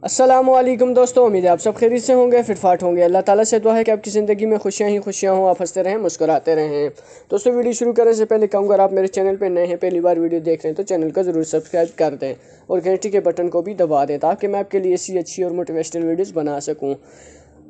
अस्सलामुअलैकुम दोस्तों, उम्मीद है आप सब खैरियत से होंगे, फिटफाट होंगे। अल्लाह ताला से दुआ है कि आपकी ज़िंदगी में खुशियाँ ही खुशियाँ हों, आप हंसते रहें, मुस्कुराते रहें। दोस्तों, वीडियो शुरू करने से पहले कहूँगा, अगर आप मेरे चैनल पर नए हैं, पहली बार वीडियो देख रहे हैं, तो चैनल को ज़रूर सब्सक्राइब कर दें और घंटी के बटन को भी दबा दें ताकि मैं आपके लिए ऐसी अच्छी और मोटिवेशनल वीडियोज़ बना सकूँ।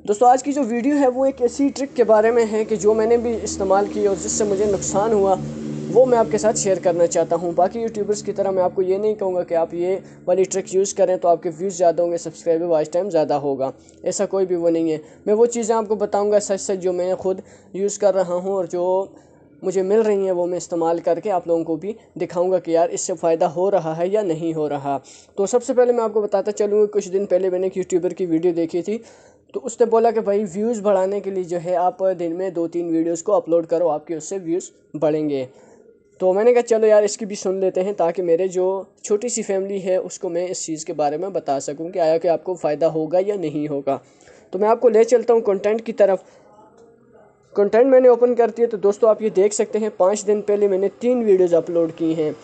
दोस्तों, आज की जो वीडियो है वो एक ऐसी ट्रिक के बारे में है कि जो मैंने भी इस्तेमाल की और जिससे मुझे नुकसान हुआ, वो मैं आपके साथ शेयर करना चाहता हूँ। बाकी यूट्यूबर्स की तरह मैं आपको ये नहीं कहूँगा कि आप ये वाली ट्रिक यूज़ करें तो आपके व्यूज़ ज़्यादा होंगे, सब्सक्राइबर वॉच टाइम ज़्यादा होगा। ऐसा कोई भी वो नहीं है। मैं वो चीज़ें आपको बताऊँगा सच सच जो मैं खुद यूज़ कर रहा हूँ और जो मुझे मिल रही हैं, वो मैं इस्तेमाल करके आप लोगों को भी दिखाऊंगा कि यार इससे फ़ायदा हो रहा है या नहीं हो रहा। तो सबसे पहले मैं आपको बताता चलूँगा, कुछ दिन पहले मैंने एक यूट्यूबर की वीडियो देखी थी, तो उसने बोला कि भाई व्यूज़ बढ़ाने के लिए जो है आप दिन में 2-3 वीडियोज़ को अपलोड करो, आपके उससे व्यूज़ बढ़ेंगे। तो मैंने कहा चलो यार इसकी भी सुन लेते हैं ताकि मेरे जो छोटी सी फैमिली है उसको मैं इस चीज़ के बारे में बता सकूं कि आया कि आपको फ़ायदा होगा या नहीं होगा। तो मैं आपको ले चलता हूं कंटेंट की तरफ। कंटेंट मैंने ओपन कर दिया तो दोस्तों आप ये देख सकते हैं 5 दिन पहले मैंने 3 वीडियोज़ अपलोड की हैं।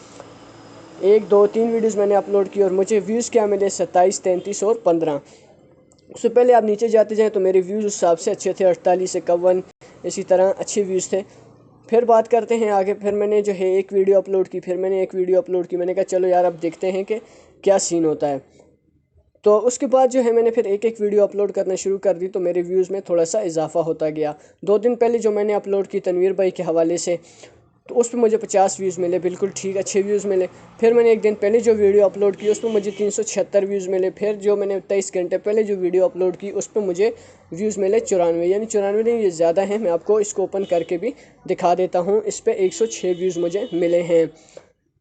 1 2 3 वीडियोज़ मैंने अपलोड की और मुझे व्यूज़ क्या मिले, 27 33 और 15। उससे पहले आप नीचे जाते जाएँ तो मेरे व्यूज़ उस हिसाब से अच्छे थे, 48 51 इसी तरह अच्छे व्यूज़ थे। फिर बात करते हैं आगे। फिर मैंने जो है एक वीडियो अपलोड की, फिर मैंने एक वीडियो अपलोड की। मैंने कहा चलो यार अब देखते हैं कि क्या सीन होता है। तो उसके बाद जो है मैंने फिर एक एक वीडियो अपलोड करना शुरू कर दी, तो मेरे व्यूज़ में थोड़ा सा इजाफा होता गया। 2 दिन पहले जो मैंने अपलोड की तनवीर भाई के हवाले से, तो उस पर मुझे 50 व्यूज़ मिले, बिल्कुल ठीक अच्छे व्यूज़ मिले। फिर मैंने एक दिन पहले जो वीडियो अपलोड की उस पर मुझे 376 व्यूज़ मिले। फिर जो मैंने 23 घंटे पहले जो वीडियो अपलोड की उस पर मुझे व्यूज़ मिले 94, यानी 94 नहीं, ये ज़्यादा हैं। मैं आपको इसको ओपन करके भी दिखा देता हूँ। इस पर 106 व्यूज़ मुझे मिले हैं।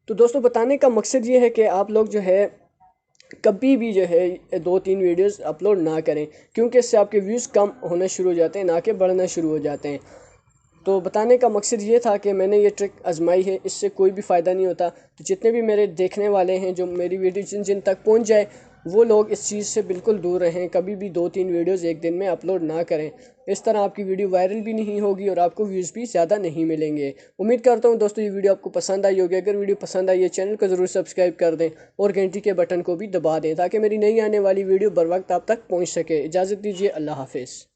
तो दोस्तों, बताने का मकसद ये है कि आप लोग जो है कभी भी जो है 2-3 वीडियोस अपलोड ना करें, क्योंकि इससे आपके व्यूज़ कम होना शुरू हो जाते हैं, ना कि बढ़ना शुरू हो जाते हैं। तो बताने का मकसद ये था कि मैंने ये ट्रिक आजमाई है, इससे कोई भी फ़ायदा नहीं होता। तो जितने भी मेरे देखने वाले हैं, जो मेरी वीडियो जिन जिन तक पहुंच जाए, वो लोग इस चीज़ से बिल्कुल दूर रहें। कभी भी 2-3 वीडियोज़ एक दिन में अपलोड ना करें। इस तरह आपकी वीडियो वायरल भी नहीं होगी और आपको व्यूज़ भी ज़्यादा नहीं मिलेंगे। उम्मीद करता हूँ दोस्तों ये वीडियो आपको पसंद आई होगी। अगर वीडियो पसंद आई है, चैनल को ज़रूर सब्सक्राइब कर दें और घंटी के बटन को भी दबा दें ताकि मेरी नई आने वाली वीडियो बर वक्त आप तक पहुँच सके। इजाज़त दीजिए, अल्लाह हाफिज़।